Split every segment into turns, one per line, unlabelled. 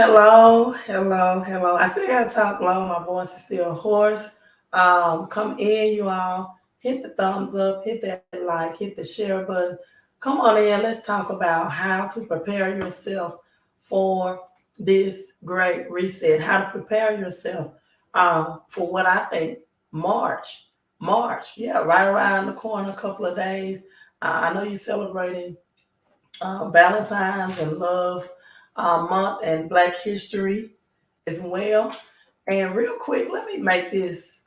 Hello, hello, hello. I still gotta talk low. My voice is still hoarse. Come in, you all. Hit the thumbs up, hit that like, hit the share button. Come on in. Let's talk about how to prepare yourself for this great reset. How to prepare yourself for what I think March. March, yeah, right around the corner, a couple of days. I know you're celebrating Valentine's and Love Month and Black History as well. And real quick, let me make this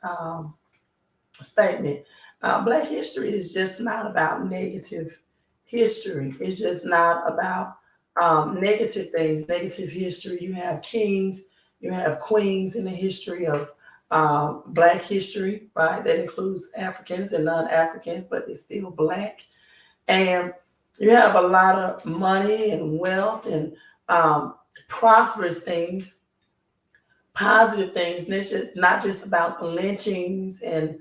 statement. Black history is just not about negative history. It's just not about negative things, negative history. You have kings, you have queens in the history of Black history, right? That includes Africans and non-Africans, but it's still Black. And you have a lot of money and wealth and um, prosperous things, positive things. And it's just not just about the lynchings and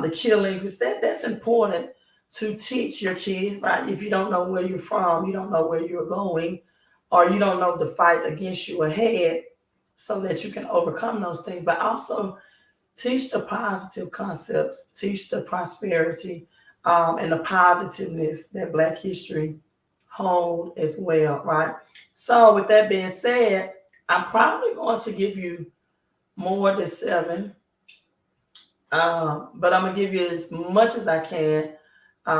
the killings, which that's important to teach your kids, right? If you don't know where you're from, you don't know where you're going, or you don't know the fight against you ahead, so that you can overcome those things. But also teach the positive concepts, teach the prosperity and the positiveness that Black history hold as well, right? So, with that being said, I'm probably going to give you more than seven, but I'm gonna give you as much as I can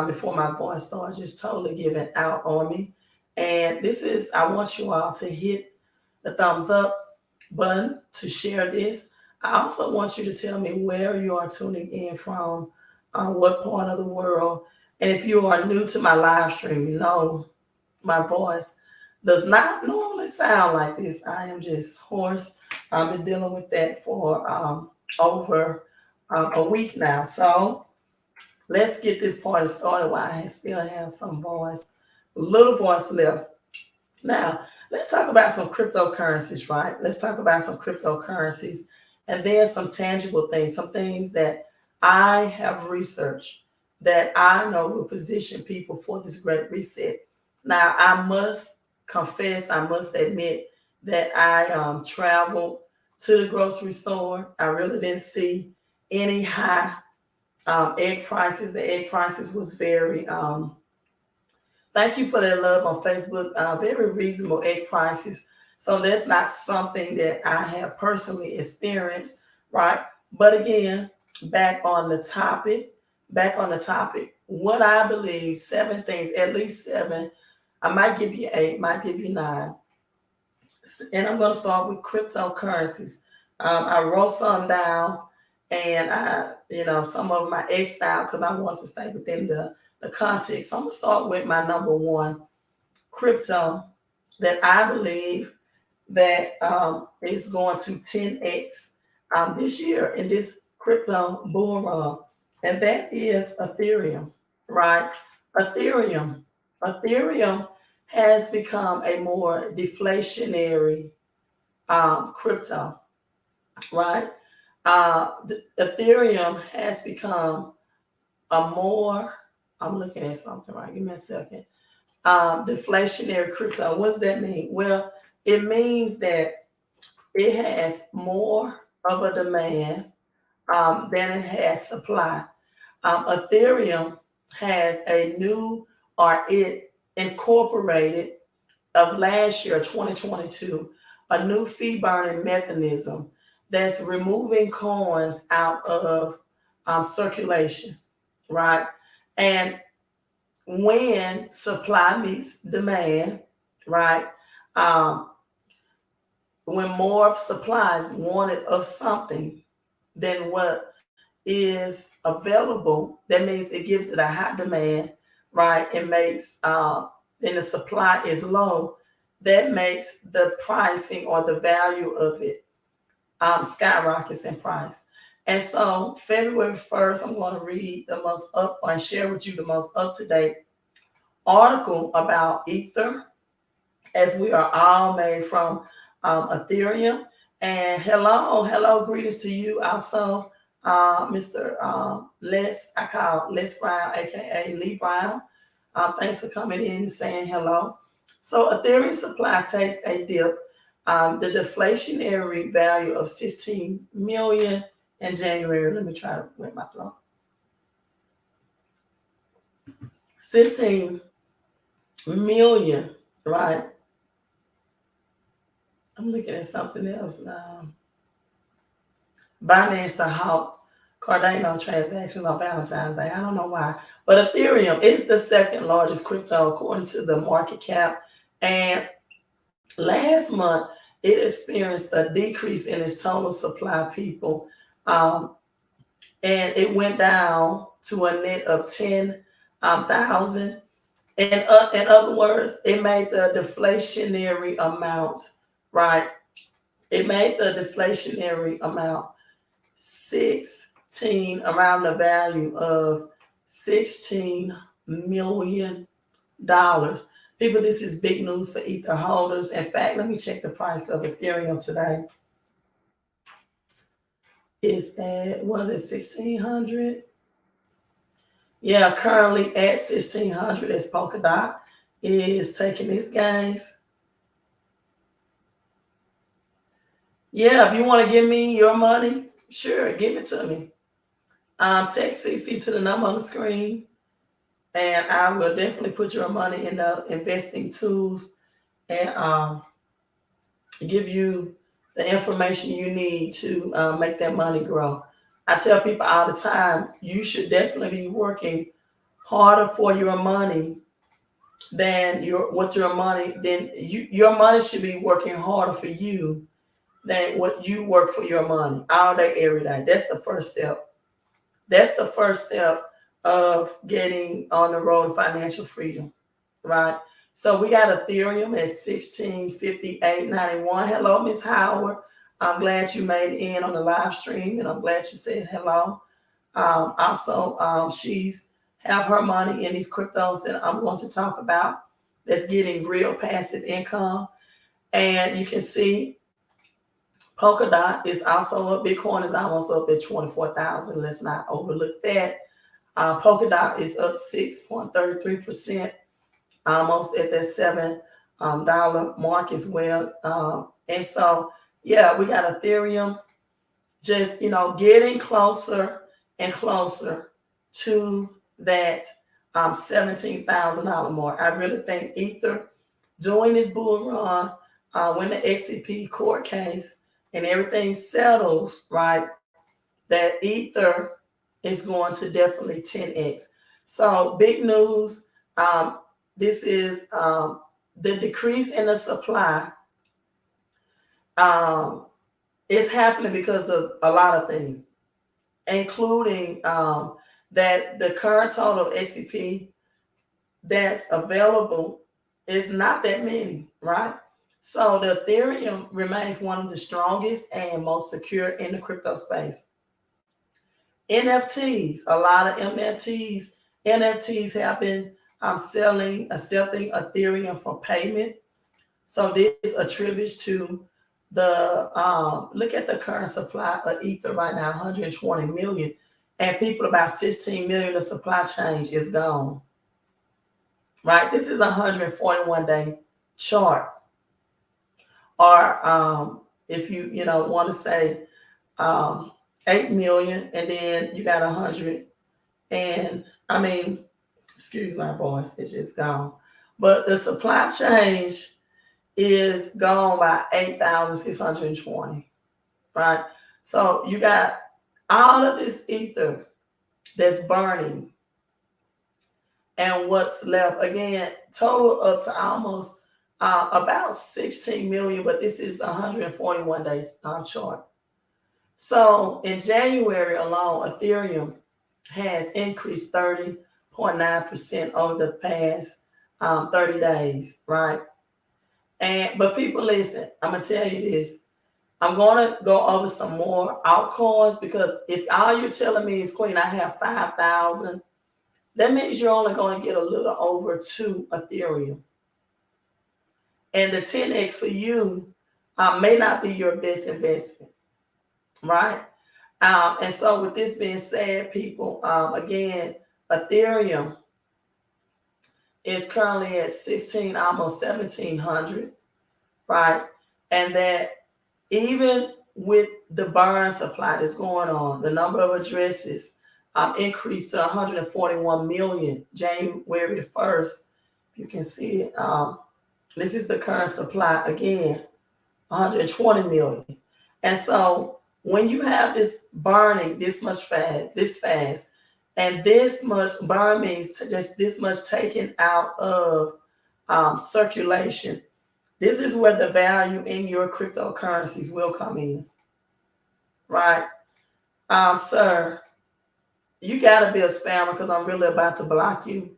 before my voice starts just totally giving out on me. And this is, I want you all to hit the thumbs up button to share this. I also want you to tell me where you are tuning in from, what part of the world. And if you are new to my live stream, you know my voice does not normally sound like this. I am just hoarse. I've been dealing with that for over a week now. So let's get this party started while I still have some voice, little voice left. Now, let's talk about some cryptocurrencies, right? Let's talk about some cryptocurrencies and then some tangible things, some things that I have researched that I know will position people for this great reset. Now, I must confess, I must admit that I traveled to the grocery store. I really didn't see any high egg prices. The egg prices was very thank you for that love on Facebook. Very reasonable egg prices. So that's not something that I have personally experienced, right? But again, back on the topic, back on the topic, what I believe, seven things, at least seven. I might give you eight, might give you nine. And I'm going to start with cryptocurrencies. I wrote some down and some of them I X'd out because I want to stay within the context. So I'm going to start with my number one crypto that I believe that is going to 10x this year in this crypto bull run, and that is Ethereum, right? Ethereum. Ethereum has become a more deflationary crypto, right? Ethereum has become a more, I'm looking at something, right? Give me a second. Deflationary crypto. What does that mean? Well, it means that it has more of a demand than it has supply. Ethereum has a new, or it incorporated of last year, 2022, a new fee burning mechanism that's removing coins out of circulation, right? And when supply meets demand, right? Um, when more supply is wanted of something than what is available, that means it gives it a high demand, right? It makes then the supply is low. That makes the pricing or the value of it skyrockets in price. And so February 1st, I'm going to read the most up and share with you the most up-to-date article about Ether, as we are all made from Ethereum. And hello, greetings to you also, Mr. Les, I call Les Brown, aka Lee Brown. Thanks for coming in and saying hello. So Ethereum supply takes a dip The deflationary value of 16 million in January. Let me try to wet my throat. 16 million, right? I'm looking at something else now. Binance to halt Cardano transactions on Valentine's Day. I don't know why. But Ethereum is the second largest crypto according to the market cap. And last month, it experienced a decrease in its total supply of people. And it went down to a net of 10,000. In other words, it made the deflationary amount, right? It made the deflationary amount 16, around the value of $16 million. People, this is big news for Ether holders. In fact, let me check the price of Ethereum today. It's at, was it 1600? Yeah, currently at 1600 as Polkadot is taking its gains. Yeah, if you want to give me your money, sure, give it to me. Text CC to the number on the screen, and I will definitely put your money in the investing tools and give you the information you need to make that money grow. I tell people all the time, you should definitely be working harder for your money than your money should be working harder for you than what you work for your money all day, every day. That's the first step. That's the first step of getting on the road to financial freedom, right? So we got Ethereum at 1658.91. Hello, Miss Howard. I'm glad you made it in on the live stream, and I'm glad you said hello. Also, she's have her money in these cryptos that I'm going to talk about that's getting real passive income. And you can see Polkadot is also up. Bitcoin is almost up at 24,000. Let's not overlook that. Polkadot is up 6.33%, almost at that $7 mark as well. And so, yeah, we got Ethereum just, getting closer and closer to that $17,000 mark. I really think Ether doing this bull run, when the XRP court case and everything settles, right, that Ether is going to definitely 10x. So big news. This is the decrease in the supply is happening because of a lot of things, including that the current total XRP that's available is not that many, right? So the Ethereum remains one of the strongest and most secure in the crypto space. NFTs, a lot of NFTs have been accepting Ethereum for payment. So this attributes to the look at the current supply of Ether right now, 120 million, and people about 16 million of supply chain is gone. Right, this is a 141-day chart. Or if you want to say 8 million, and then you got 100, and excuse my voice, it's just gone. But the supply change is gone by 8,620, right? So you got all of this Ether that's burning, and what's left, again, total up to almost about 16 million, but this is a 141-day chart. So in January alone, Ethereum has increased 30.9% over the past 30 days, right? But people, listen, I'm gonna tell you this. I'm gonna go over some more altcoins, because if all you're telling me is, Queen, I have 5,000, that means you're only going to get a little over 2 Ethereum. And the 10x for you may not be your best investment, right? And so with this being said, people, again, Ethereum is currently at 16, almost 1,700, right? and that even with the burn supply that's going on, the number of addresses increased to 141 million January the 1st. You can see it. This is the current supply again, 120 million. And so when you have this burning this fast, and this much burn means just this much taken out of circulation, this is where the value in your cryptocurrencies will come in, right? Sir, you gotta be a spammer because I'm really about to block you.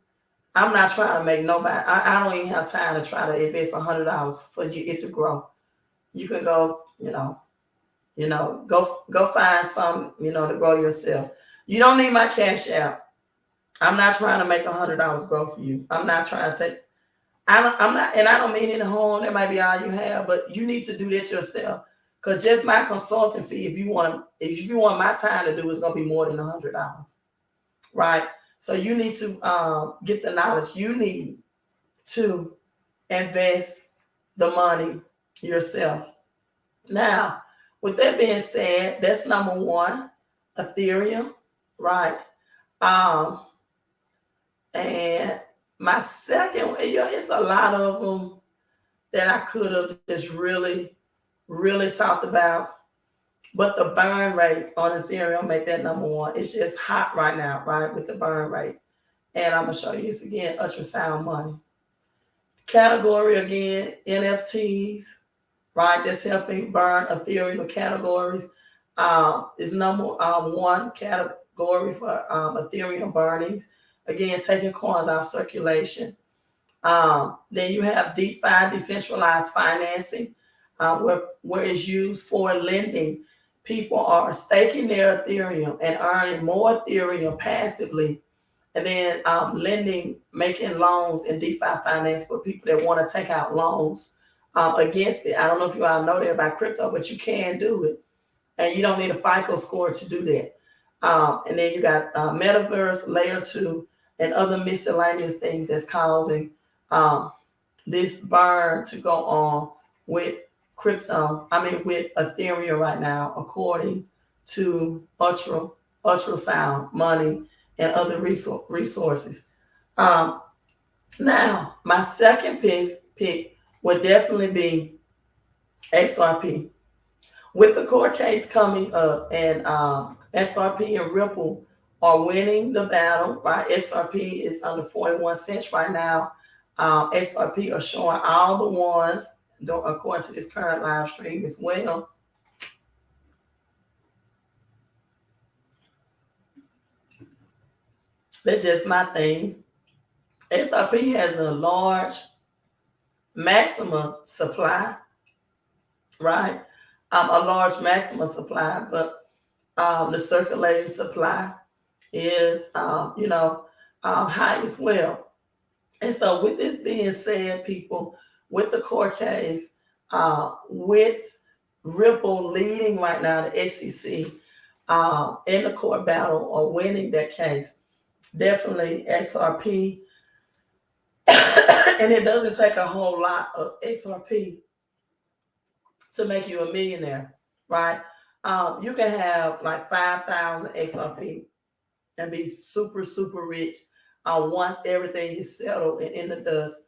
I'm not trying to make nobody. I don't even have time to try to invest $100 for it to grow. You can go, go find some, to grow yourself. You don't need my cash out. I'm not trying to make $100 grow for you. I'm not trying to take. I'm not, and I don't mean any harm. That might be all you have, but you need to do that yourself. Because just my consulting fee, if you want my time to do, it's gonna be more than $100, right? So you need to get the knowledge you need to invest the money yourself. Now, with that being said, that's number one, Ethereum, right? And my second, it's a lot of them that I could have just really, really talked about. But the burn rate on Ethereum make that number one. It's just hot right now, right, with the burn rate. And I'm going to show you this again, ultrasound money. Category again, NFTs, right, that's helping burn Ethereum categories. Is number one category for Ethereum burnings. Again, taking coins out of circulation. Then you have DeFi, decentralized financing, where it's used for lending. People are staking their Ethereum and earning more Ethereum passively, and then lending, making loans in DeFi finance for people that want to take out loans against it. I don't know if you all know that about crypto, but you can do it, and you don't need a FICO score to do that. And then you got metaverse, layer 2, and other miscellaneous things that's causing this burn to go on with with Ethereum right now, according to ultrasound money and other resources. Now, my second pick would definitely be XRP. With the court case coming up, and XRP and Ripple are winning the battle, right? XRP is under 41 cents right now. XRP are showing all the ones, according to this current live stream as well. That's just my thing. XRP has a large maximum supply, right? A large maximum supply, but the circulating supply is, high as well. And so with this being said, people, with the court case, with Ripple leading right now, the SEC in the court battle or winning that case, definitely XRP. And it doesn't take a whole lot of XRP to make you a millionaire, right? You can have like 5,000 XRP and be super, super rich once everything is settled and in the dust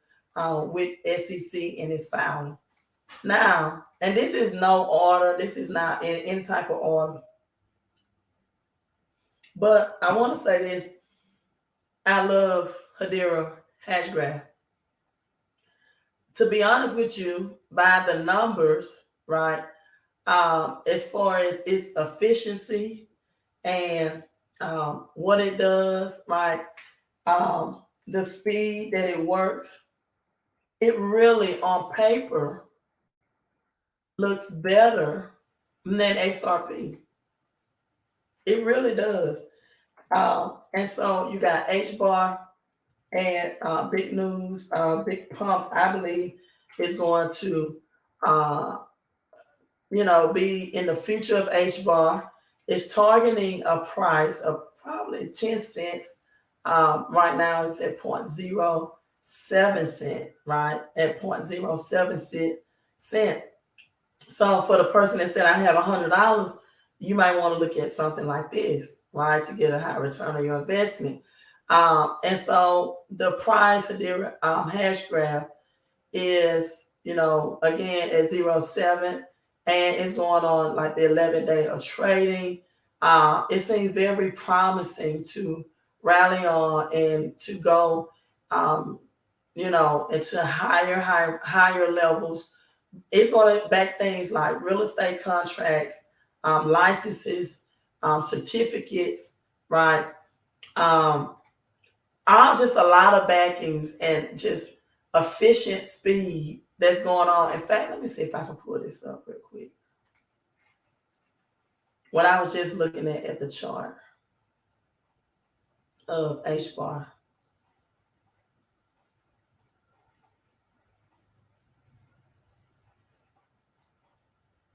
with SEC and its filing. Now, and this is no order. This is not any type of order. But I want to say this. I love Hedera Hashgraph. To be honest with you, by the numbers, right, as far as its efficiency and what it does, right, the speed that it works, it really on paper looks better than XRP. It really does. And so you got HBAR and big news, big pumps, I believe, is going to be in the future of HBAR. It's targeting a price of probably 10 cents. Right now it's at 0.07 cent, right? At 0.07 cent. So for the person that said I have $100, you might want to look at something like this, right, to get a high return on your investment. And so the price of the hash graph is, again at 0.7, and it's going on like the 11th day of trading. It seems very promising to rally on and to go, into higher levels. It's going to back things like real estate contracts, licenses, certificates, right? All just a lot of backings and just efficient speed that's going on. In fact, let me see if I can pull this up real quick. What I was just looking at the chart of H bar.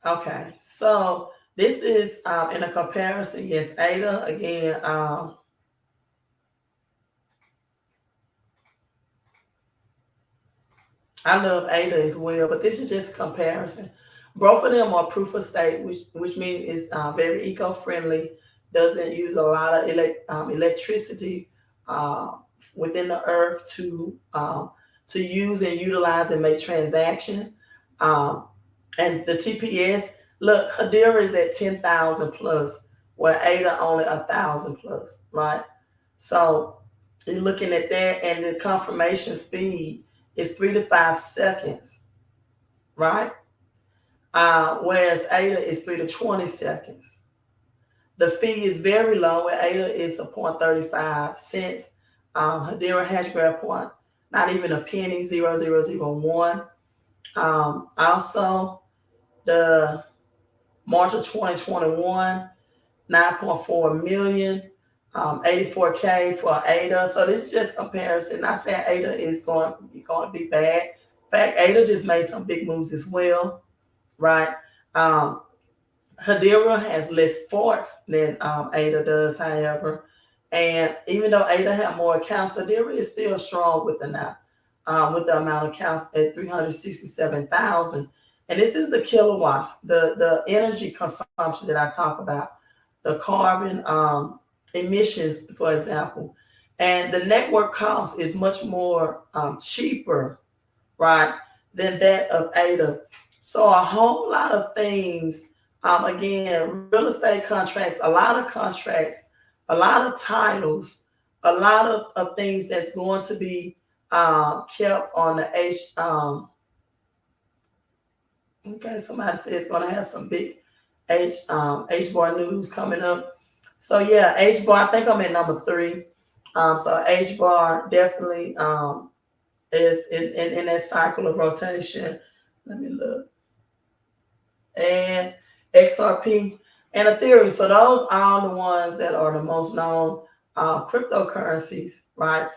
Okay, so this is in a comparison against ADA. Again, I love ADA as well, but this is just comparison. Both of them are proof of stake, which means it's very eco-friendly, doesn't use a lot of electricity uh, within the earth to use and utilize and make transaction. Um, and the TPS, look, Hedera is at 10,000 plus, where ADA only 1,000 plus, right? So you're looking at that, and the confirmation speed is 3 to 5 seconds, right? Whereas ADA is 3 to 20 seconds. The fee is very low, where ADA is a 0.35 cents. Hedera Hashgraph point, not even a penny, 0.0001. Also, the March of 2021, 9.4 million, 84K for ADA. So this is just comparison. Not saying ADA is going to be bad. In fact, ADA just made some big moves as well, right? Hedera has less forks than ADA does, however. And even though ADA have more accounts, Hedera is still strong with the amount of accounts at 367,000. And this is the kilowatts, the energy consumption that I talk about, the carbon emissions, for example. And the network cost is much more cheaper, right, than that of ADA. So a whole lot of things, again, real estate contracts, a lot of contracts, a lot of titles, a lot of things that's going to be kept on the H. Okay, somebody says it's going to have some big H bar news coming up. So yeah, H bar. I think I'm at number 3. So H bar definitely is in that cycle of rotation. Let me look. And XRP and Ethereum. So those are the ones that are the most known cryptocurrencies, right?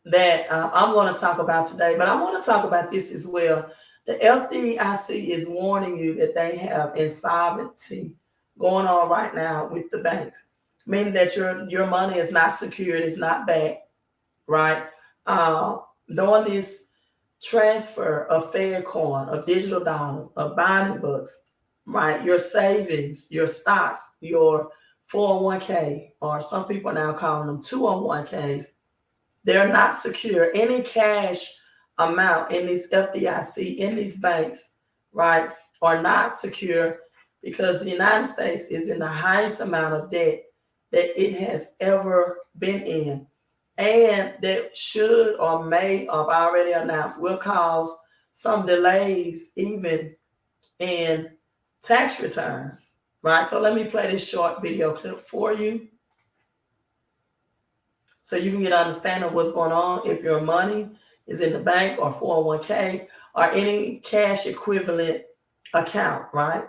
That I'm going to talk about today. But I want to talk about this as well. The FDIC is warning you that they have insolvency going on right now with the banks, meaning that your money is not secured, it's not backed, right? Doing this transfer of Fed coin, of digital dollars, of bonding books, right? Your savings, your stocks, your 401k, or some people are now calling them 201ks. They're not secure. Any cash amount in these FDIC, in these banks, right, are not secure, because the United States is in the highest amount of debt that it has ever been in. And that should or may have already announced will cause some delays even in tax returns, right? So let me play this short video clip for you so you can get an understanding of what's going on if your money is in the bank or 401k or any cash equivalent account, right?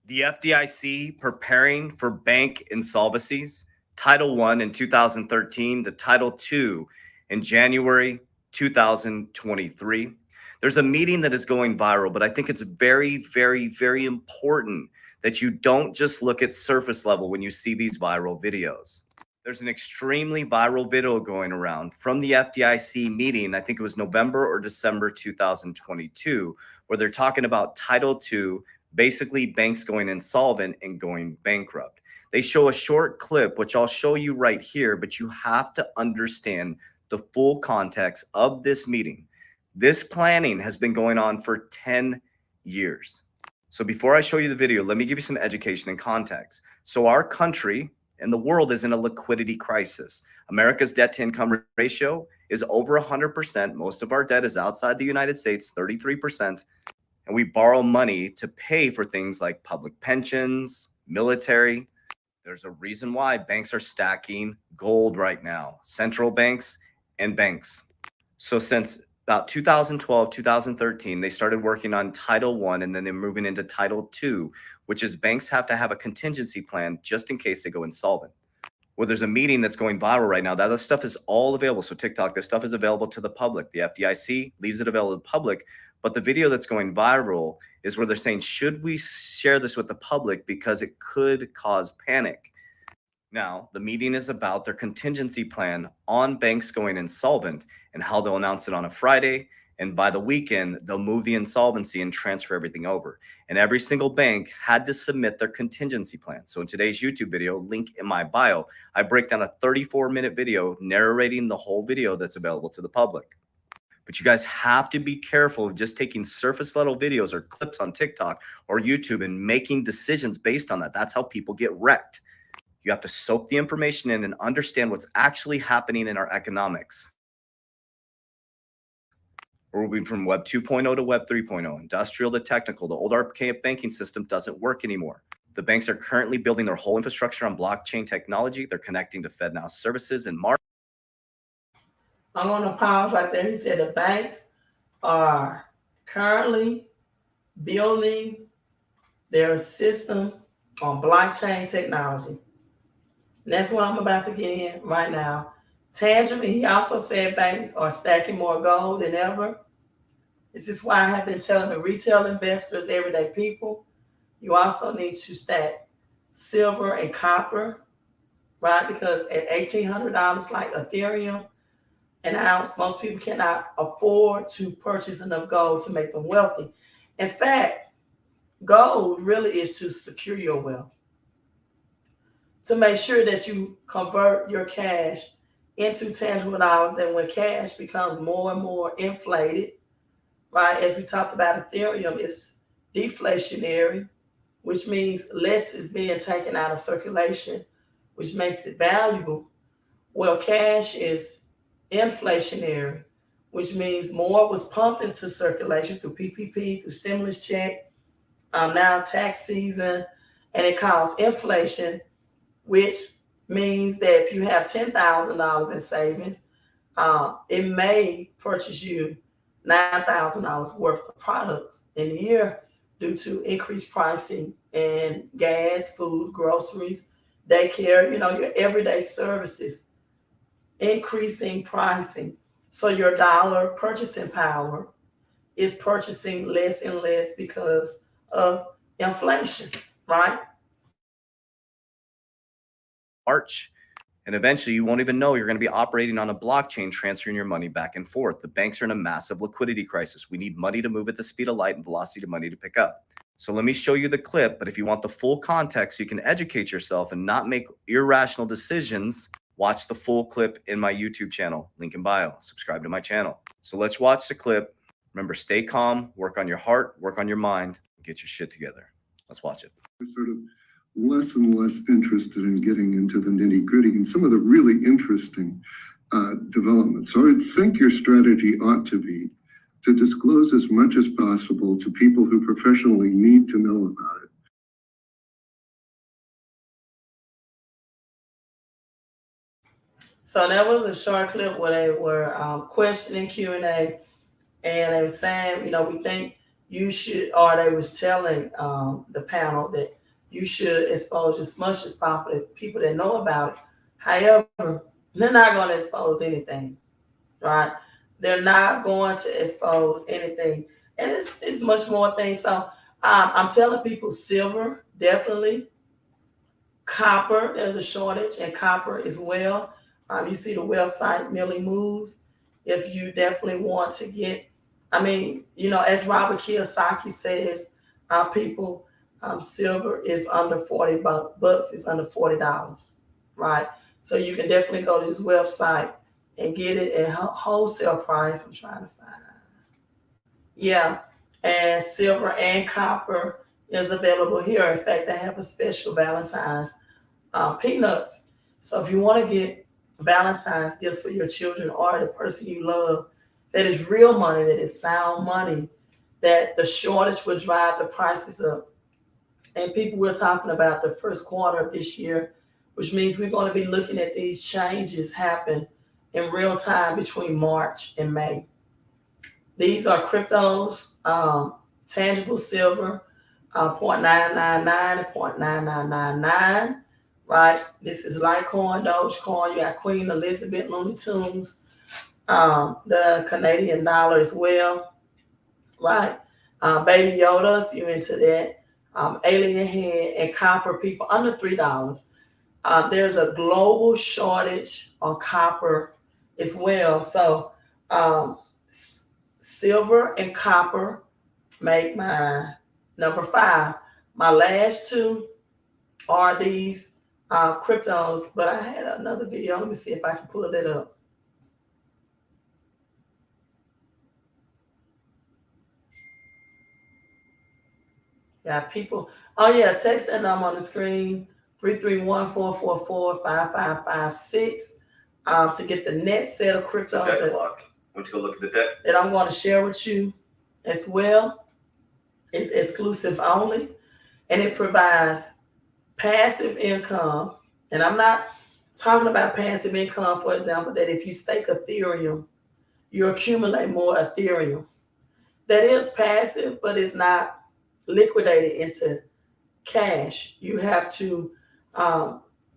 The FDIC preparing for bank insolvencies, Title I in 2013 to Title II in January 2023. There's a meeting that is going viral, but I think it's very, very, very important that you don't just look at surface level when you see these viral videos. There's an extremely viral video going around from the FDIC meeting. I think it was November or December 2022, where they're talking about Title II, basically banks going insolvent and going bankrupt. They show a short clip, which I'll show you right here, but you have to understand the full context of this meeting. This planning has been going on for 10 years. So before I show you the video, let me give you some education and context. So our country and the world is in a liquidity crisis. America's debt to income ratio is over 100%. Most of our debt is outside the United States, 33%. And we borrow money to pay for things like public pensions, military. There's a reason why banks are stacking gold right now, central banks and banks. So since about 2012, 2013, they started working on Title I, and then they're moving into Title II, which is banks have to have a contingency plan just in case they go insolvent. Well, there's a meeting that's going viral right now. That stuff is all available. So TikTok, this stuff is available to the public. The FDIC leaves it available to the public. But the video that's going viral is where they're saying, should we share this with the public because it could cause panic? Now, the meeting is about their contingency plan on banks going insolvent and how they'll announce it on a Friday. And by the weekend, they'll move the insolvency and transfer everything over. And every single bank had to submit their contingency plan. So in today's YouTube video, link in my bio, I break down a 34-minute video narrating the whole video that's available to the public. But you guys have to be careful of just taking surface level videos or clips on TikTok or YouTube and making decisions based on that. That's how people get wrecked. You have to soak the information in and understand what's actually happening in our economics. We're moving from Web 2.0 to Web 3.0, industrial to technical. The old archaic banking system doesn't work anymore. The banks are currently building their whole infrastructure on blockchain technology. They're connecting to FedNow services and markets.
I'm going to pause right there. He said the banks are currently building their system on blockchain technology. And that's what I'm about to get in right now. Tangibly, he also said banks are stacking more gold than ever. This is why I have been telling the retail investors, everyday people, you also need to stack silver and copper, right? Because at $1,800 like Ethereum an ounce, most people cannot afford to purchase enough gold to make them wealthy. In fact, gold really is to secure your wealth, to make sure that you convert your cash into tangible dollars. That when cash becomes more and more inflated, right? As we talked about, Ethereum is deflationary, which means less is being taken out of circulation, which makes it valuable. Well, cash is inflationary, which means more was pumped into circulation through PPP, through stimulus check, now tax season, and it caused inflation, which means that if you have $10,000 in savings, it may purchase you $9,000 worth of products in a year due to increased pricing in gas, food, groceries, daycare, your everyday services, increasing pricing. So your dollar purchasing power is purchasing less and less because of inflation, right?
March. And eventually you won't even know you're going to be operating on a blockchain, transferring your money back and forth. The banks are in a massive liquidity crisis. We need money to move at the speed of light and velocity of money to pick up. So let me show you the clip. But if you want the full context, you can educate yourself and not make irrational decisions. Watch the full clip in my YouTube channel, link in bio. Subscribe to my channel. So let's watch the clip. Remember, stay calm, work on your heart, work on your mind, get your shit together. Let's watch it.
Sort of less and less interested in getting into the nitty-gritty and some of the really interesting developments. So I think your strategy ought to be to disclose as much as possible to people who professionally need to know about it.
So that was a short clip where they were questioning Q&A, and they were saying, we think you should, or they was telling the panel that you should expose as much as possible to people that know about it. However, they're not going to expose anything, right? They're not going to expose anything. And it's much more things. So I'm telling people silver, definitely. Copper, there's a shortage in copper as well. You see the website Millie Moves. If you definitely want to get, as Robert Kiyosaki says, people, silver is under 40 bucks, it's under $40, right? So you can definitely go to this website and get it at wholesale price. I'm trying to find. Yeah, and silver and copper is available here. In fact, they have a special Valentine's peanuts. So if you want to get Valentine's gifts for your children or the person you love, that is real money, that is sound money, that the shortage will drive the prices up. And people we're talking about the first quarter of this year, which means we're going to be looking at these changes happen in real time between March and May. These are cryptos, tangible silver, 0.999 and 0.9999, right? This is Litecoin, Dogecoin. You got Queen Elizabeth, Looney Tunes, the Canadian dollar as well, right? Baby Yoda, if you're into that, alien head, and copper, people under $3. There's a global shortage on copper as well. So silver and copper make my number 5. My last 2 are these cryptos, but I had another video. Let me see if I can pull that up. Yeah, people. Oh yeah, text that number on the screen, 331-444-5556, to get the next set of cryptos
Debt clock. Want to go look at the debt?
That I'm going to share with you as well. It's exclusive only, and it provides passive income. And I'm not talking about passive income, for example, that if you stake Ethereum, you accumulate more Ethereum. That is passive, but it's not liquidated into cash. You have to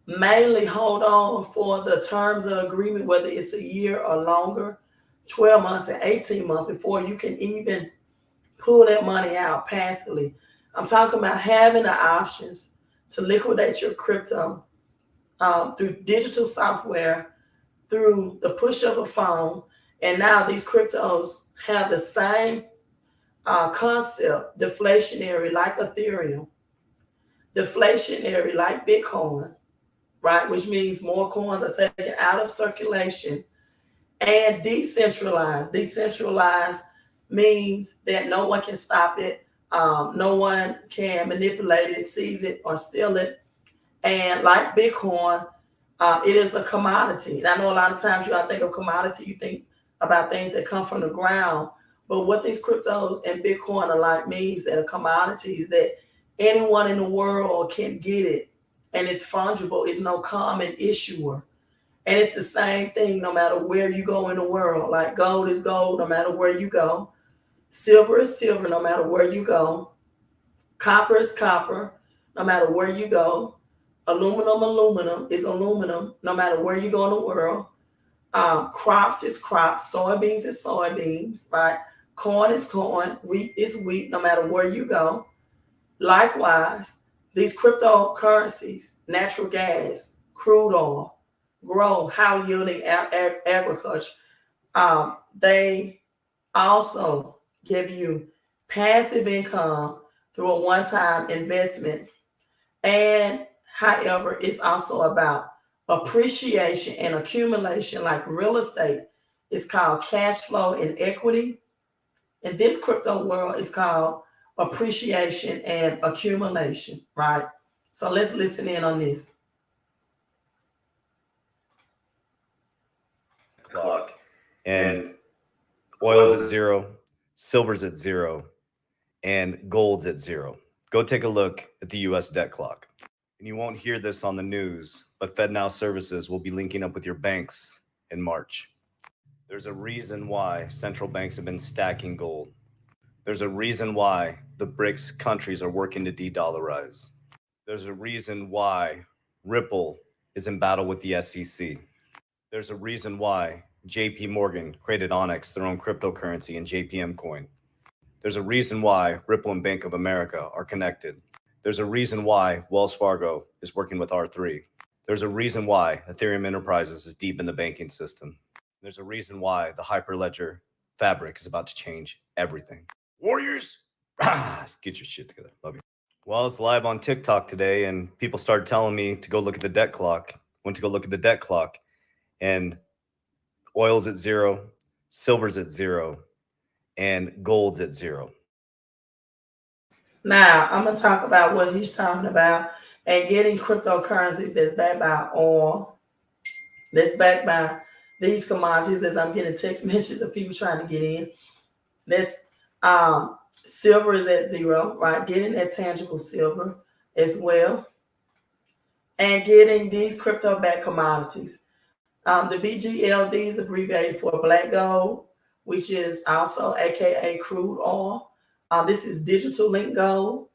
mainly hold on for the terms of agreement, whether it's a year or longer, 12 months and 18 months before you can even pull that money out passively. I'm talking about having the options to liquidate your crypto through digital software, through the push of a phone. And now these cryptos have the same concept, deflationary like Ethereum, deflationary like Bitcoin, right? Which means more coins are taken out of circulation, and decentralized. Decentralized means that no one can stop it. No one can manipulate it, seize it, or steal it. And like Bitcoin, it is a commodity. And I know a lot of times you think of commodity, you think about things that come from the ground. But what these cryptos and Bitcoin are like means that a commodity is that anyone in the world can get it. And it's fungible. It's no common issuer. And it's the same thing no matter where you go in the world. Like gold is gold no matter where you go. Silver is silver no matter where you go. Copper is copper no matter where you go. Aluminum is aluminum no matter where you go in the world. Crops is crops. Soybeans is soybeans, right? Corn is corn. Wheat is wheat no matter where you go. Likewise, these cryptocurrencies, natural gas, crude oil, grow high yielding agriculture. They also give you passive income through a one-time investment. And however, it's also about appreciation and accumulation, like real estate. It's called cash flow and equity. In this crypto world, it's called appreciation and accumulation, right? So let's listen in on this.
Clock. And oil's at 0, silver's at 0, and gold's at 0. Go take a look at the US debt clock. And you won't hear this on the news, but FedNow services will be linking up with your banks in March. There's a reason why central banks have been stacking gold. There's a reason why the BRICS countries are working to de-dollarize. There's a reason why Ripple is in battle with the SEC. There's a reason why JP Morgan created Onyx, their own cryptocurrency, and JPM coin. There's a reason why Ripple and Bank of America are connected. There's a reason why Wells Fargo is working with R3. There's a reason why Ethereum Enterprises is deep in the banking system. There's a reason why the Hyperledger fabric is about to change everything. Warriors, get your shit together. Love you. Well, it's live on TikTok today, and people started telling me to go look at the debt clock. Went to go look at the debt clock, and oil's at 0, silver's at 0, and gold's at 0.
Now, I'm going to talk about what he's talking about and getting cryptocurrencies that's backed by oil, that's backed by these commodities, as I'm getting text messages of people trying to get in. That's silver is at 0, right? Getting that tangible silver as well. And getting these crypto-backed commodities. The BGLD is abbreviated for black gold, which is also AKA crude oil. This is digital link gold.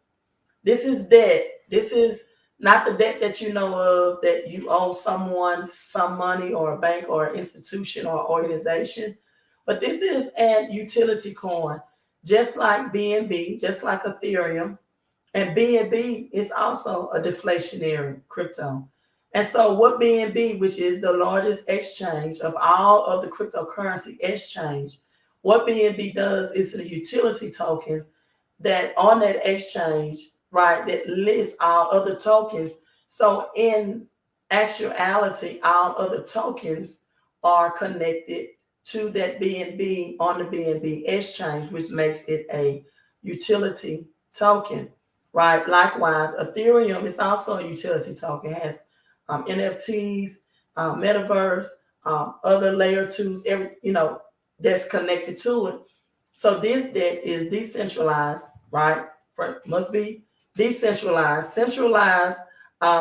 This is debt. This is not the debt that you know of, that you owe someone some money, or a bank or an institution or organization. But this is an utility coin, just like BNB, just like Ethereum. And BNB is also a deflationary crypto. And so what BNB, which is the largest exchange of all of the cryptocurrency exchange, what BNB does is the utility tokens that on that exchange, right, that lists all other tokens. So in actuality, all other tokens are connected to that BNB on the BNB exchange, which makes it a utility token, right? Likewise, Ethereum is also a utility token. It has NFTs, metaverse, other layer 2s, that's connected to it. So this debt is decentralized, right? Must be decentralized. Centralized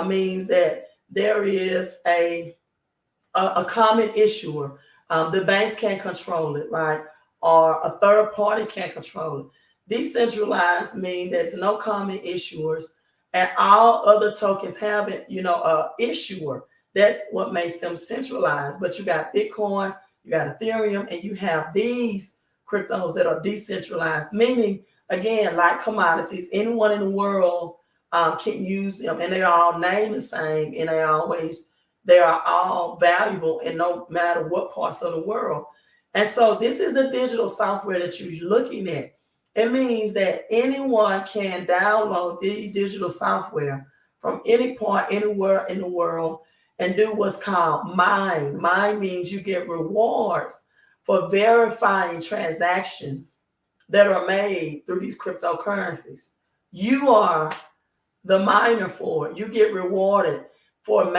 means that there is a common issuer. The banks can't control it, right? Or a third party can't control it. Decentralized means there's no common issuers, and all other tokens have it, a issuer. That's what makes them centralized. But you got Bitcoin, you got Ethereum, and you have these cryptos that are decentralized, meaning, again, like commodities, anyone in the world can use them, and they are all named the same, and they are all valuable in no matter what parts of the world. And so this is the digital software that you're looking at. It means that anyone can download these digital software from any part, anywhere in the world, and do what's called mine. Mine means you get rewards for verifying transactions that are made through these cryptocurrencies. You are the miner for it. You get rewarded for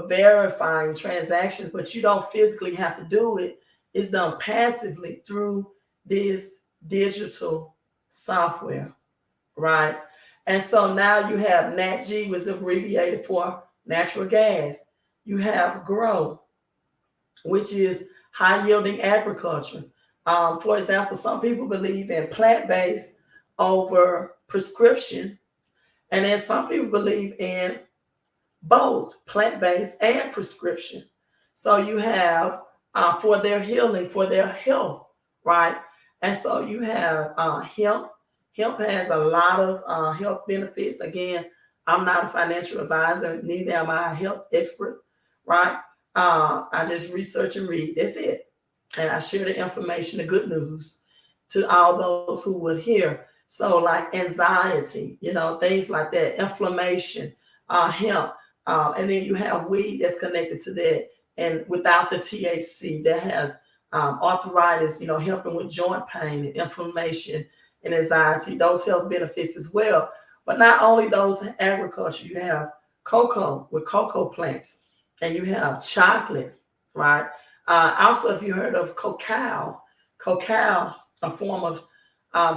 verifying transactions, but you don't physically have to do it. It's done passively through this digital software, right? And so now you have NatG, which is abbreviated for natural gas. You have GROW, which is high yielding agriculture. For example, some people believe in plant-based over prescription, and then some people believe in both plant-based and prescription. So you have for their healing, for their health, right? And so you have hemp. Hemp has a lot of health benefits. Again, I'm not a financial advisor, neither am I a health expert, right? I just research and read. That's it. And I share the information, the good news, to all those who would hear. So like anxiety, things like that, inflammation, hemp. And then you have weed that's connected to that. And without the THC, that has arthritis, helping with joint pain and inflammation and anxiety, those health benefits as well. But not only those in agriculture, you have cocoa with cocoa plants, and you have chocolate, right? Also, if you heard of cacao, a form of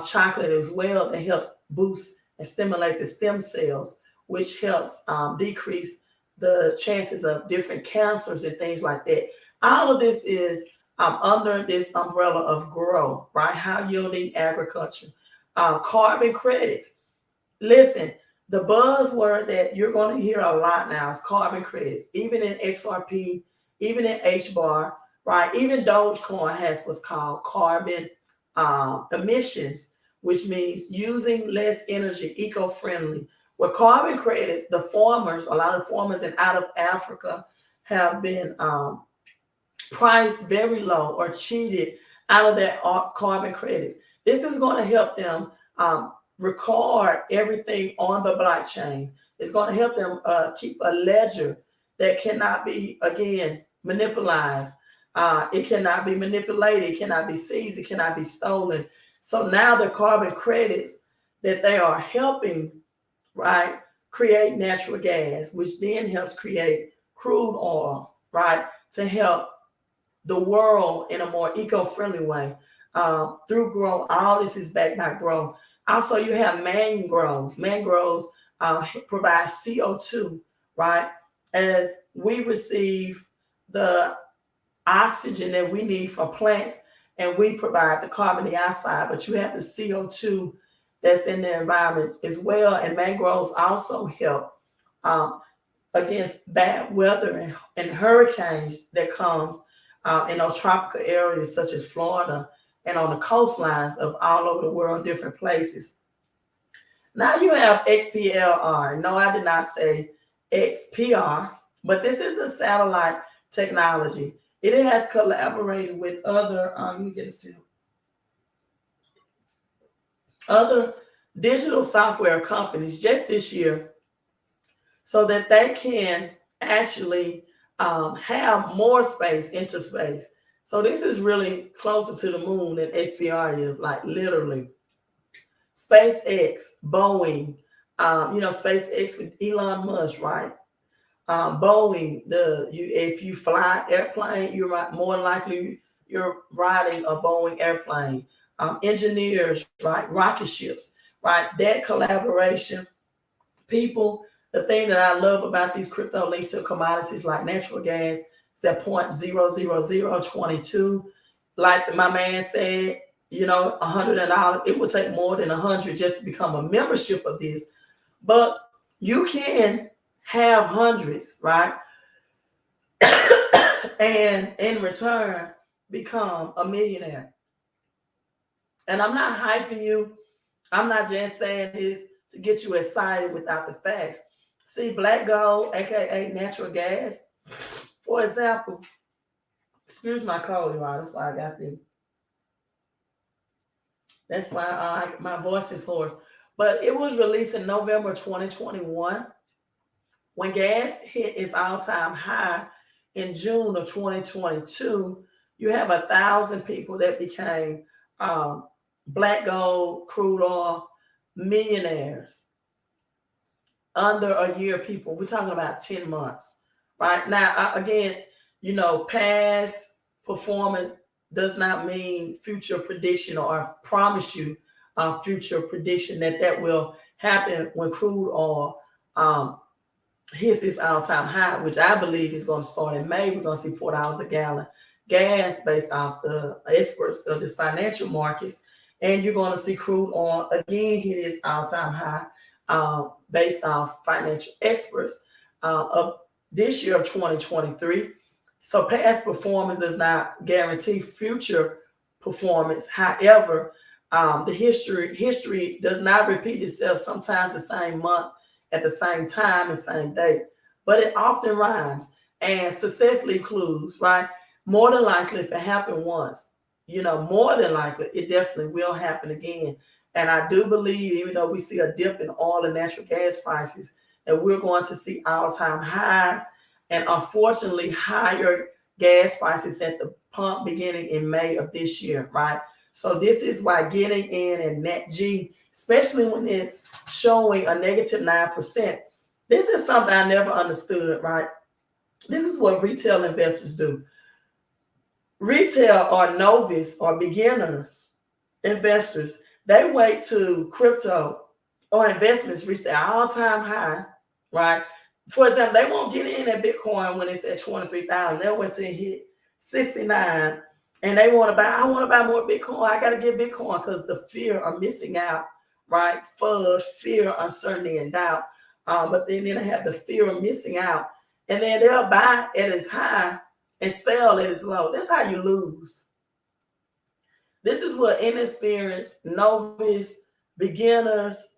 chocolate as well, that helps boost and stimulate the stem cells, which helps decrease the chances of different cancers and things like that. All of this is under this umbrella of GROW, right? High yielding agriculture. Carbon credits. Listen, the buzzword that you're going to hear a lot now is carbon credits. Even in XRP, even in HBAR, right? Even Dogecoin has what's called carbon emissions, which means using less energy, eco-friendly, With carbon credits, the farmers, a lot of farmers in out of Africa have been priced very low or cheated out of their carbon credits. This is going to help them record everything on the blockchain. It's going to help them keep a ledger that cannot be, again, manipulated. It cannot be manipulated. It cannot be seized. It cannot be stolen. So now the carbon credits that they are helping, right, create natural gas, which then helps create crude oil, right, to help the world in a more eco-friendly way through growth. All this is backed by growth. Also, you have mangroves. Mangroves provide CO2, right? As we receive the oxygen that we need from plants, and we provide the carbon dioxide, but you have the CO2 that's in the environment as well. And mangroves also help against bad weather and hurricanes that comes in those tropical areas such as Florida and on the coastlines of all over the world, different places. Now you have XPLR. No, I did not say XPR, but this is the satellite technology. It has collaborated with other, let me get a seal, other digital software companies just this year so that they can actually have more space into space. So this is really closer to the moon than XPR is, like literally. SpaceX, Boeing, SpaceX with Elon Musk, right? Boeing, if you fly airplane, you're more likely you're riding a Boeing airplane. Engineers, right? Rocket ships, right? That collaboration, people. The thing that I love about these crypto links to commodities like natural gas is at 0.00022. Like my man said, $100. It would take more than 100 just to become a membership of this, but you can have hundreds, right? And in return, become a millionaire. And I'm not hyping you. I'm not just saying this to get you excited without the facts. See, black gold, aka natural gas, for example. Excuse my cold, y'all. That's why I got the. That's why my voice is hoarse. But it was released in November 2021. When gas hit its all-time high in June of 2022, you have 1,000 people that became black gold, crude oil millionaires. Under a year, people. We're talking about 10 months. Right now, again, past performance does not mean future prediction or promise you future prediction that will happen when crude oil hits its all-time high, which I believe is going to start in May. We're going to see $4 a gallon gas based off the experts of this financial markets. And you're going to see crude oil again hit its all-time high based off financial experts of this year of 2023. So past performance does not guarantee future performance. However, the history does not repeat itself, sometimes the same month, at the same time and same date, but it often rhymes. And success leaves clues, right? More than likely, if it happened once, more than likely, it definitely will happen again. And I do believe, even though we see a dip in oil and natural gas prices, that we're going to see all-time highs and unfortunately higher gas prices at the pump beginning in May of this year, right? So this is why getting in and net G, especially when it's showing a negative 9%, this is something I never understood, right? This is what retail investors do. Retail or novice or beginners investors, they wait to crypto or investments reach their all-time high, right? For example, they won't get in at Bitcoin when it's at 23,000. They'll wait till it hit 69, and they want to buy. I want to buy more Bitcoin. I got to get Bitcoin because the fear of missing out, right? FUD, fear, uncertainty, and doubt. But then they have the fear of missing out, and then they'll buy at its high and sell at its low. That's how you lose. This is what inexperienced, novice, beginners,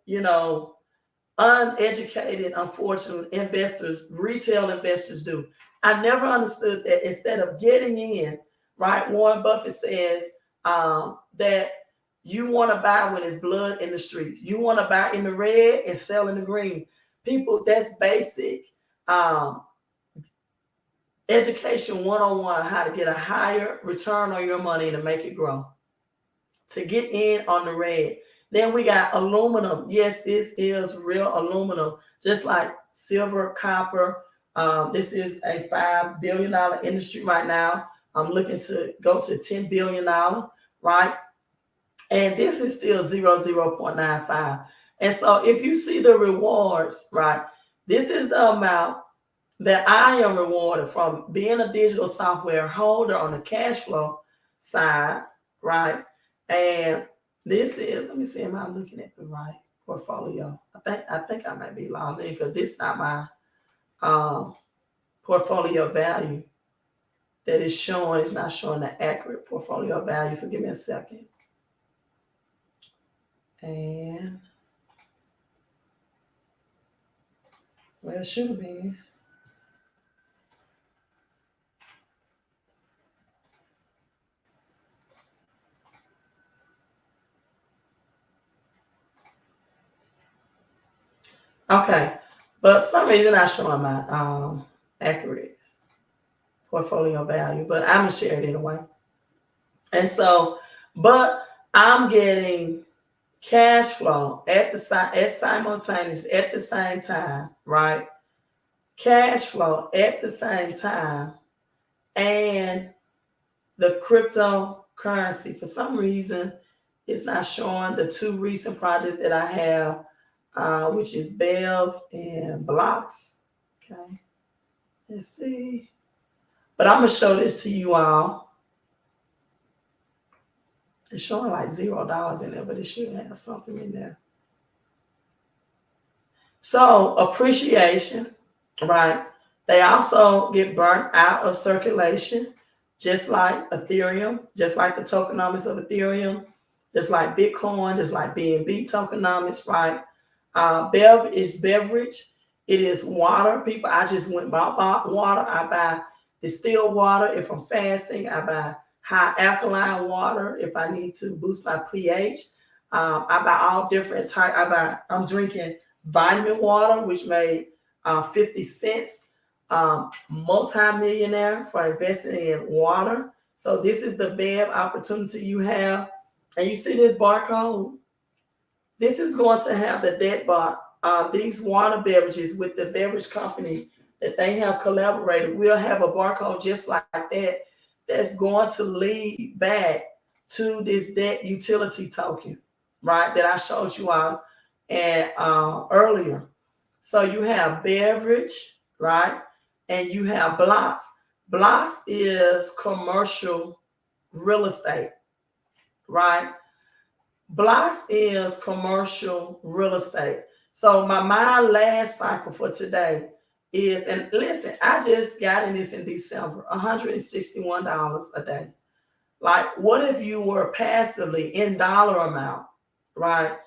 uneducated, unfortunately, investors, retail investors do. I never understood that instead of getting in, right? Warren Buffett says that you want to buy when it's blood in the streets. You want to buy in the red and sell in the green. People, that's basic education 101, how to get a higher return on your money to make it grow. To get in on the red. Then we got aluminum. Yes, this is real aluminum, just like silver, copper. This is a $5 billion industry right now. I'm looking to go to $10 billion, right? And this is still 0.95. And so if you see the rewards, right, this is the amount that I am rewarded from being a digital software holder on the cash flow side, right? And this is, let me see, am I looking at the right portfolio? I think I might be logged in because this is not my portfolio value that is showing. It's not showing the accurate portfolio value. So give me a second. And well, it should have been. Okay, but for some reason I'm showing my accurate portfolio value, but I'm gonna share it anyway. And so, but I'm getting cash flow at the simultaneous at the same time, right? Cash flow at the same time, and the cryptocurrency. For some reason, it's not showing the two recent projects that I have, which is Bev and Blocks. Okay, let's see. But I'm gonna show this to you all. It's showing like $0 in there, but it should have something in there. So appreciation, right? They also get burnt out of circulation, just like Ethereum, just like the tokenomics of Ethereum, just like Bitcoin, just like BNB tokenomics, right? Bev is beverage. It is water. People, I just went bought water. I buy distilled water if I'm fasting. I buy high alkaline water if I need to boost my pH. I buy all different types. I'm drinking vitamin water, which made 50 cents. Multi-millionaire for investing in water. So this is the Bev opportunity you have. And you see this barcode? This is going to have the debt bar. These water beverages with the beverage company that they have collaborated will have a barcode just like that that's going to lead back to this debt utility token, right, that I showed you all and earlier. So you have beverage, right, and you have Blocks. Blocks is commercial real estate, right? Blocks is commercial real estate. So my last cycle for today is, and listen, I just got in this in December, $161 a day. Like, what if you were passively in dollar amount, right?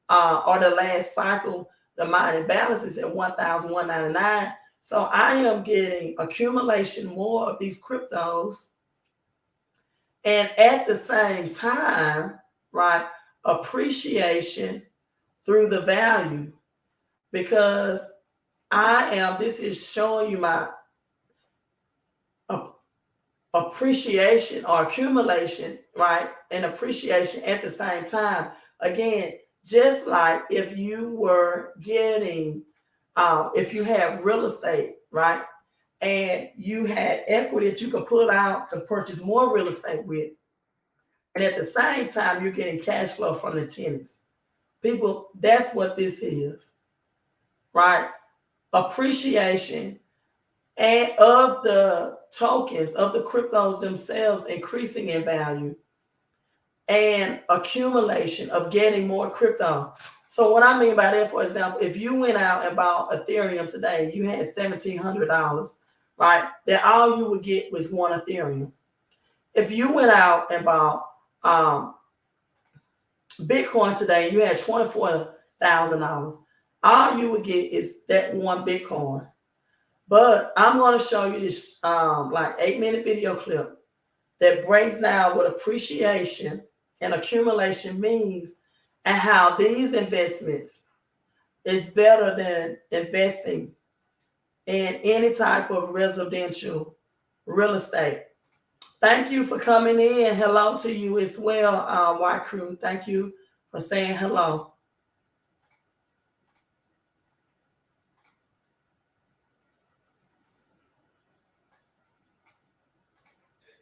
Or the last cycle, the mining balance is at 1,199. So I am getting accumulation more of these cryptos. And at the same time, right, appreciation through the value, because this is showing you my appreciation or accumulation, right? And appreciation at the same time. Again, just like if you were getting, if you have real estate, right? And you had equity that you could pull out to purchase more real estate with. And at the same time, you're getting cash flow from the tenants. People, that's what this is, right? Appreciation and of the tokens, of the cryptos themselves increasing in value, and accumulation of getting more crypto. So what I mean by that, for example, if you went out and bought Ethereum today, you had $1,700, right? That all you would get was one Ethereum. If you went out and bought Bitcoin today, you had $24,000. all you would get is that one Bitcoin. But I'm going to show you this like 8-minute video clip that breaks down what appreciation and accumulation means and how these investments is better than investing in any type of residential real estate. Thank you for coming in. Hello to you as well, White Crew. Thank you for saying hello.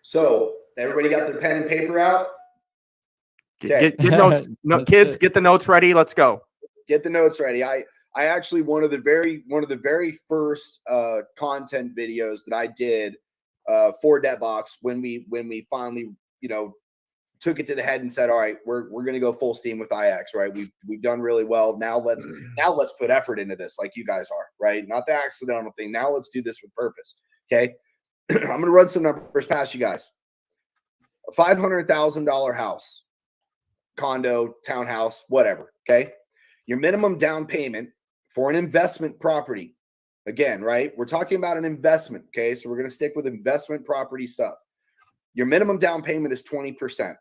So everybody got their pen and paper out?
Get notes. No, kids, get the notes ready. Let's go.
Get the notes ready. I actually one of the very first content videos that I did for Debtbox when we finally, you know, took it to the head and said, all right, we're gonna go full steam with IX, right? We've done really well. Now let's put effort into this like you guys are, right? Not the accidental thing. Now let's do this with purpose. Okay. I'm gonna run some numbers past you guys. A $500,000 house, condo, townhouse, whatever. Okay. Your minimum down payment for an investment property, again, right? We're talking about an investment. Okay. So we're going to stick with investment property stuff. Your minimum down payment is 20%.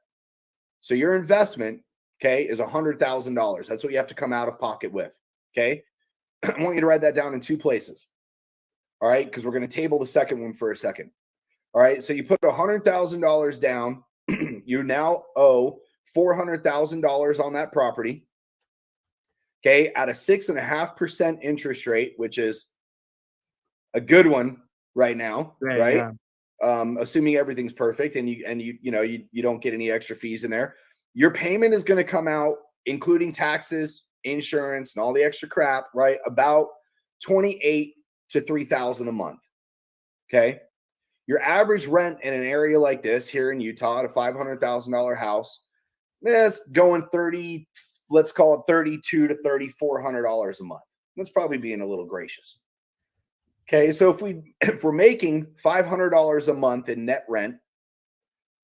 So your investment, okay, is $100,000. That's what you have to come out of pocket with. Okay. I want you to write that down in two places. All right. Because we're going to table the second one for a second. All right. So you put $100,000 down. You now owe $400,000 on that property. Okay, at a 6.5% interest rate, which is a good one right now, right? Yeah. Assuming everything's perfect and you don't get any extra fees in there, your payment is going to come out, including taxes, insurance, and all the extra crap, right? About $28,000 to $3,000 a month. Okay, your average rent in an area like this here in Utah, at a $500,000 house, it's going 30. Let's call it $3,200 to $3,400 a month. That's probably being a little gracious. Okay, so if we're making $500 a month in net rent,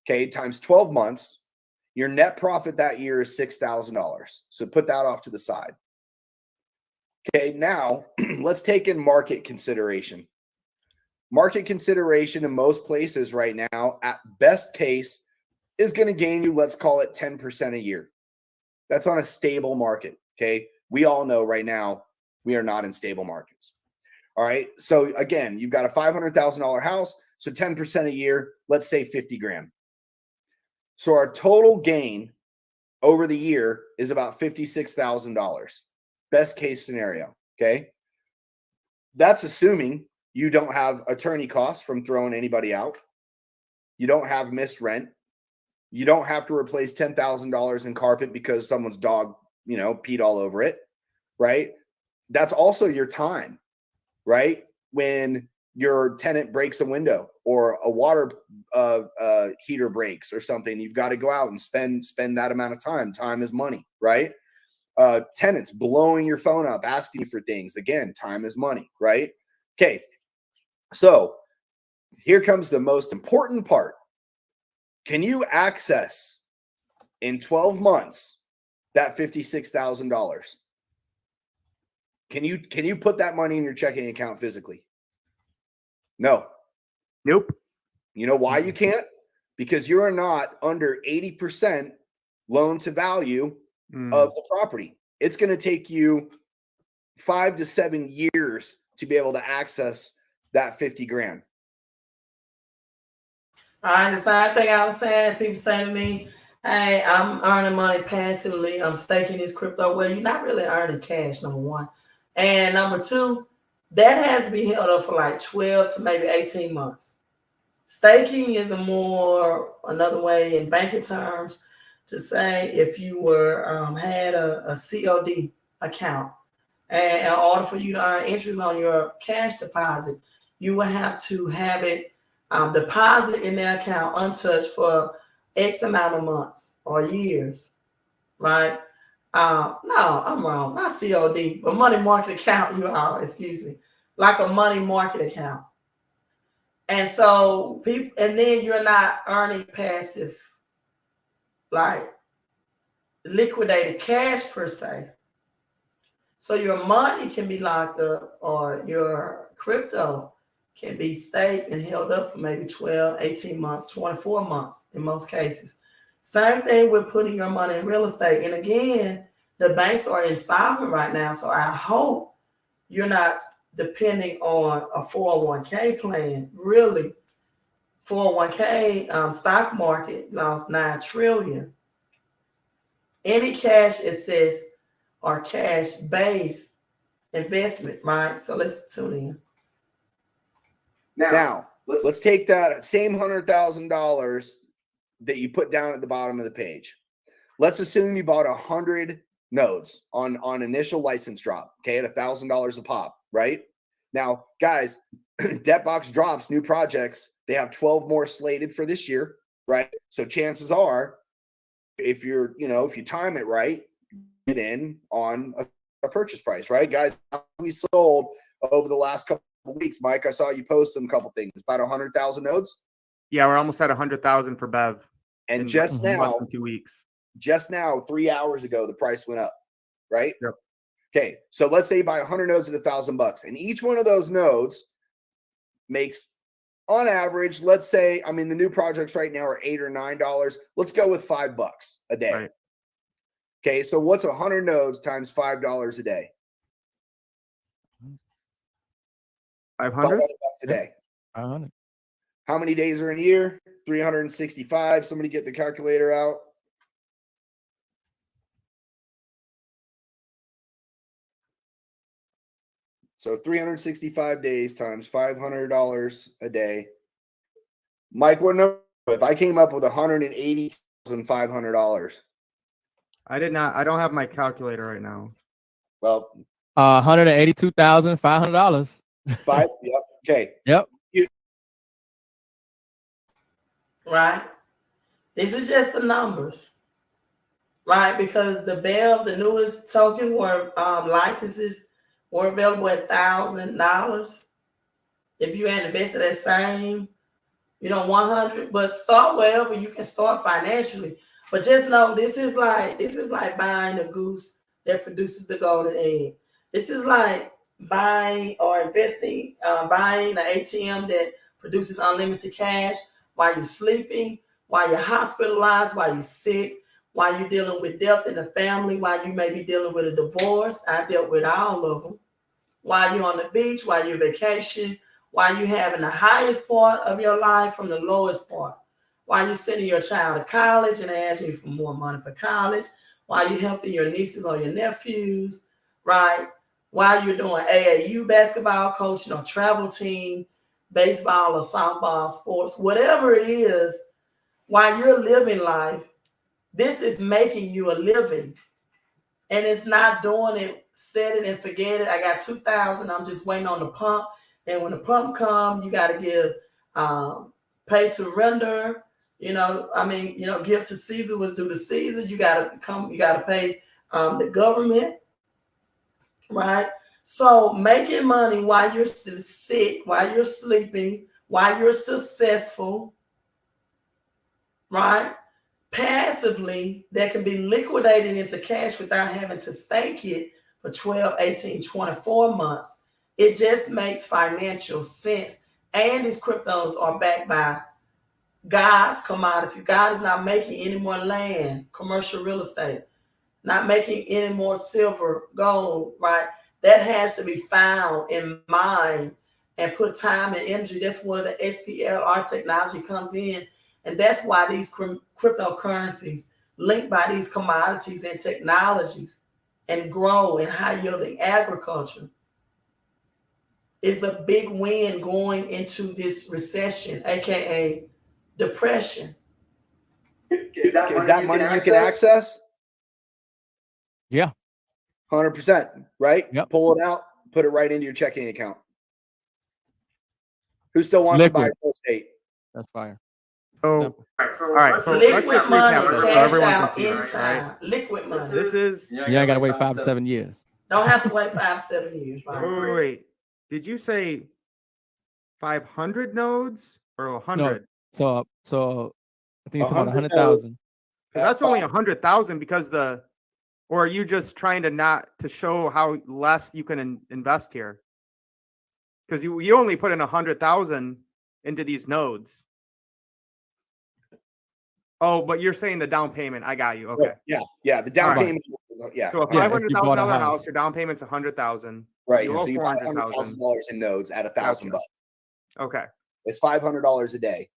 okay, times 12 months, your net profit that year is $6,000. So put that off to the side. Okay, now let's take in market consideration. Market consideration in most places right now, at best case, is going to gain you, let's call it 10% a year. That's on a stable market. Okay. We all know right now we are not in stable markets. All right. So again, you've got a $500,000 house. So 10% a year, let's say 50 grand. So our total gain over the year is about $56,000. Best case scenario. Okay. That's assuming you don't have attorney costs from throwing anybody out. You don't have missed rent. You don't have to replace $10,000 in carpet because someone's dog, peed all over it, right? That's also your time, right? When your tenant breaks a window or a water heater breaks or something, you've got to go out and spend that amount of time. Time is money, right? Tenants blowing your phone up, asking you for things. Again, time is money, right? Okay, so here comes the most important part. Can you access in 12 months that $56,000? Can you put that money in your checking account physically? No.
Nope.
You know why you can't? Because you are not under 80% loan to value of the property. It's going to take you 5 to 7 years to be able to access that 50 grand.
All right, the same thing I was saying, people say to me, hey, I'm earning money passively. I'm staking this crypto. Well, you're not really earning cash, number one. And number two, that has to be held up for like 12 to maybe 18 months. Staking is another way in banking terms to say if you had a COD account, and in order for you to earn interest on your cash deposit, you will have to have it deposit in their account untouched for X amount of months or years, right? No, I'm wrong. Not COD, but money market account, excuse me. Like a money market account. And so and then you're not earning passive, like liquidated cash per se. So your money can be locked up, or your crypto can be staked and held up for maybe 12, 18 months, 24 months in most cases. Same thing with putting your money in real estate. And again, the banks are insolvent right now. So I hope you're not depending on a 401k plan. Really, 401k stock market lost 9 trillion. Any cash assets or cash based investment, right? So let's tune in.
Now let's take that same $100,000 that you put down at the bottom of the page. Let's assume you bought 100 nodes on initial license drop, okay, at $1,000 a pop, right? Now, guys, Debtbox drops new projects. They have 12 more slated for this year, right? So chances are, if you're, if you time it right, get in on a purchase price, right? Guys, we sold over the last couple of weeks. Mike, I saw you post some couple things, about 100,000 nodes.
Yeah, we're almost at 100,000 for Bev.
And
in
just
less
now,
than 2 weeks.
just now, 3 hours ago, the price went up, right?
Yep.
Okay, so let's say you buy 100 nodes at $1,000, and each one of those nodes makes, on average, let's say, the new projects right now are $8 or $9. Let's go with $5 a day.
Right.
Okay, so what's 100 nodes times $5 a day?
500
$500 a day.
500.
How many days are in a year? 365. Somebody get the calculator out. So 365 days times $500 a day. Mike, what number? If I came up with $180,500.
I did not. I don't have my calculator right now.
Well,
$182,500.
five. Yep. Okay.
Yep.
Right? These are just the numbers, right? Because the newest tokens were licenses were available at $1,000. If you had invested that same, 100, but start wherever you can start financially. But just know this is like buying a goose that produces the golden egg. This is like buying or investing, buying an ATM that produces unlimited cash while you're sleeping, while you're hospitalized, while you're sick, while you're dealing with death in the family, while you may be dealing with a divorce. I dealt with all of them. While you're on the beach, while you're vacation, while you're having the highest part of your life from the lowest part, while you're sending your child to college and asking you for more money for college, while you're helping your nieces or your nephews, right? While you're doing AAU basketball coaching or travel team, baseball or softball, sports, whatever it is, while you're living life, this is making you a living. And it's not doing it, set it and forget it. I got 2,000, I'm just waiting on the pump. And when the pump comes, you got to give pay to render, give to Caesar what's due to Caesar. You got to pay the government, right? So making money while you're sick, while you're sleeping, while you're successful, right? Passively, that can be liquidated into cash without having to stake it for 12, 18, 24 months. It just makes financial sense. And these cryptos are backed by God's commodities. God is not making any more land, commercial real estate, not making any more silver, gold, right? That has to be found and mined and put time and energy. That's where the SPLR technology comes in. And that's why these cryptocurrencies linked by these commodities and technologies and grow in high-yielding agriculture is a big win going into this recession, aka depression.
Is that money you can access?
Yeah.
100%, right?
Yep.
Pull it out, put it right into your checking account. Who still wants to buy
Liquid.
real estate?
That's fire.
So, all right. So let's
Liquid
just
money,
recap this so
cash
everyone can
out
see this,
anytime.
right?
Liquid money.
This is.
You ain't got to wait 5 to 7 years.
Don't have to wait 5-7 years, right?
Wait. Did you say 500 nodes or 100?
So I think it's about
100
100,000.
That's only 100,000 because the Or are you just trying to show how less you can invest here? Because you only put in 100,000 into these nodes. Oh, but you're saying the down payment. I got you. Okay.
Yeah. The down
All right.
payment. Yeah.
So a
Yeah, if you bought a
$500,000 house,
house.
your down payment's 100,000.
Right.
You
So
owe
you buy
$400,000.
$100,000 in nodes at $1,000 bucks.
Okay.
It's $500 a day.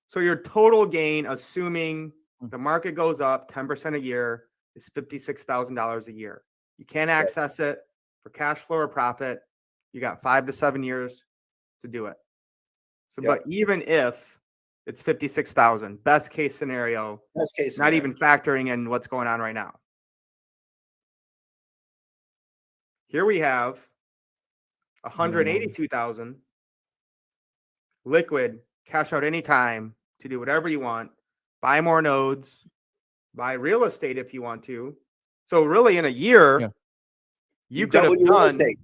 So your total gain, assuming the market goes up 10% a year, is $56,000 a year. You can't access it for cash flow or profit. You got 5 to 7 years to do it. So, but even if it's 56,000, best case scenario, not even factoring in what's going on right now. Here we have 182,000 liquid, cash out anytime to do whatever you want, buy more nodes, buy real estate if you want to. So really in a year, you could have done.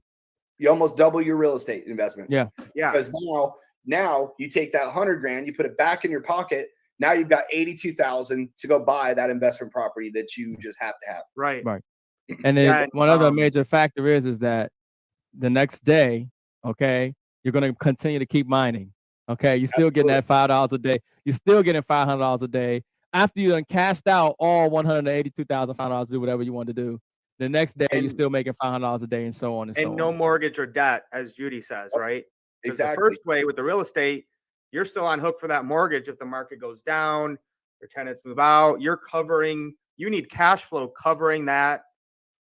You almost double your real estate investment.
Yeah.
Because now you take that 100 grand, you put it back in your pocket. Now you've got 82,000 to go buy that investment property that you just have to have.
Right.
And then one other major factor is that the next day, okay, you're going to continue to keep mining. Okay, you're still getting that $5 a day. You're still getting $500 a day after you done cashed out all $182,500 to do whatever you want to do. The next day, you're still making $500 a day, and so on and so on.
And no mortgage or debt, as Judy says, right?
Exactly.
The first way with the real estate, you're still on hook for that mortgage if the market goes down, your tenants move out. You need cash flow covering that,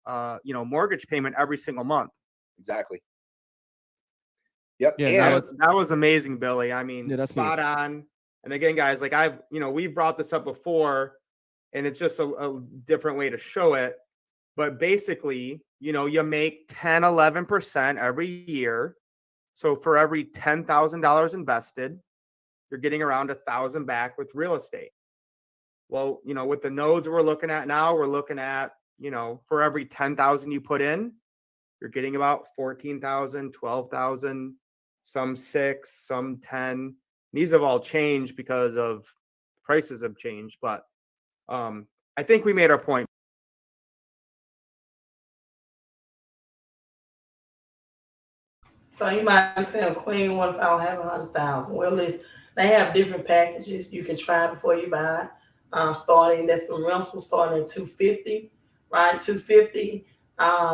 mortgage payment every single month.
Exactly. Yep.
Yeah, that was amazing, Billy. I mean,
that's
spot on. And again, guys, like we've brought this up before, and it's just a different way to show it. But basically, you make 10, 11% every year. So for every $10,000 invested, you're getting around 1,000 back with real estate. Well, with the nodes we're looking at now, we're looking at, for every 10,000 you put in, you're getting about 14,000, 12,000, some 6, some 10. These have all changed because of prices have changed, but I think we made our point.
So you might be saying, Queen, what if I don't have 100,000? Well, listen, they have different packages you can try before you buy. That's the rental starting at $250, right? $250.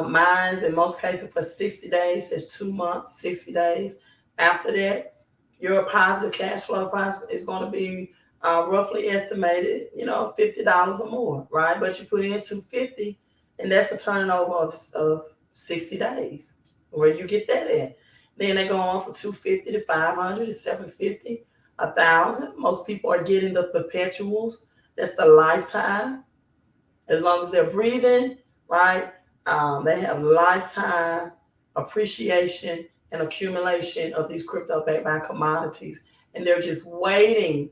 Mines in most cases for 60 days. That's 2 months, 60 days. After that, your positive cash flow price is going to be roughly estimated, $50 or more, right? But you put in $250, and that's a turnover of 60 days. Where you get that at? Then they go on from 250 to 500 to 750, 1,000. Most people are getting the perpetuals. That's the lifetime. As long as they're breathing, right? They have lifetime appreciation and accumulation of these crypto-backed by commodities. And they're just waiting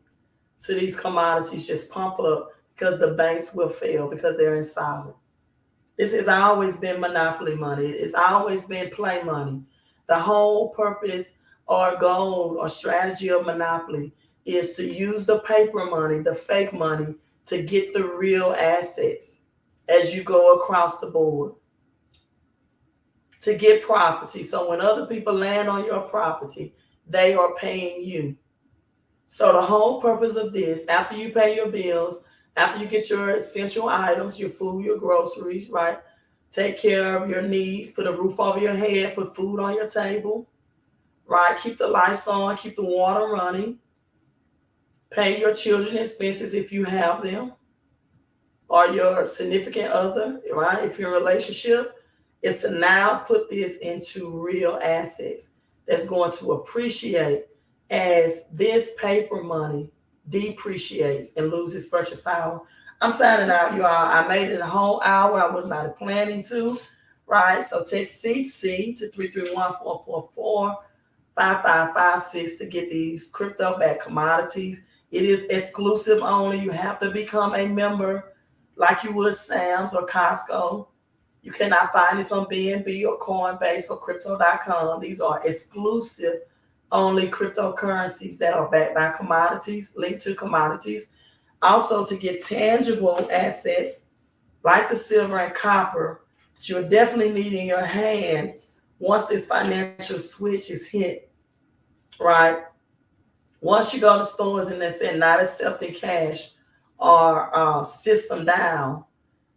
till these commodities just pump up because the banks will fail because they're insolvent. This has always been monopoly money. It's always been play money. The whole purpose or goal or strategy of monopoly is to use the paper money, the fake money, to get the real assets as you go across the board. To get property. So when other people land on your property, they are paying you. So the whole purpose of this, after you pay your bills, after you get your essential items, your food, your groceries, right? Take care of your needs, put a roof over your head, put food on your table, right? Keep the lights on, keep the water running. Pay your children expenses if you have them, or your significant other, right? If you're in a relationship, is to now put this into real assets that's going to appreciate as this paper money depreciates and loses purchase power. I'm signing out, you all. I made it a whole hour. I was not planning to, right? So text CC to 331-444-5556 to get these crypto-backed commodities. It is exclusive only. You have to become a member like you would Sam's or Costco. You cannot find this on BNB or Coinbase or Crypto.com. These are exclusive only cryptocurrencies that are backed by commodities, linked to commodities. Also, to get tangible assets like the silver and copper, that you'll definitely need in your hand once this financial switch is hit, right? Once you go to stores and they say not accepting cash or system down,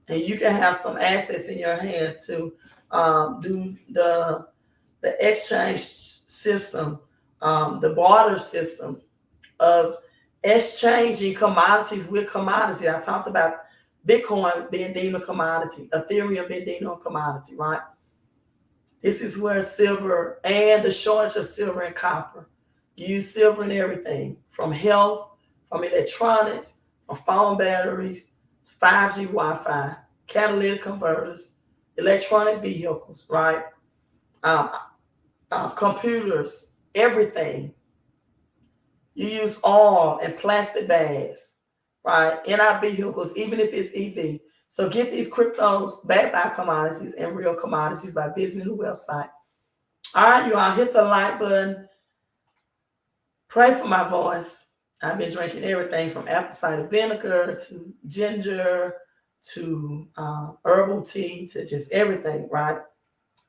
and you can have some assets in your hand to do the exchange system, the barter system of exchanging commodities with commodity. I talked about Bitcoin being deemed a commodity, Ethereum being deemed a commodity, right? This is where silver and the shortage of silver and copper. You use silver in everything, from health, from electronics, from phone batteries, to 5G Wi-Fi, catalytic converters, electronic vehicles, right? Computers, everything. You use oil and plastic bags, right? In our vehicles, even if it's EV. So get these cryptos backed by commodities and real commodities by visiting the website. All right, you all, hit the like button. Pray for my voice. I've been drinking everything from apple cider vinegar to ginger to herbal tea to just everything, right?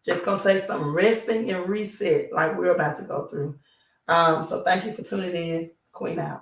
Just gonna take some resting and reset like we're about to go through. So thank you for tuning in. Queen out.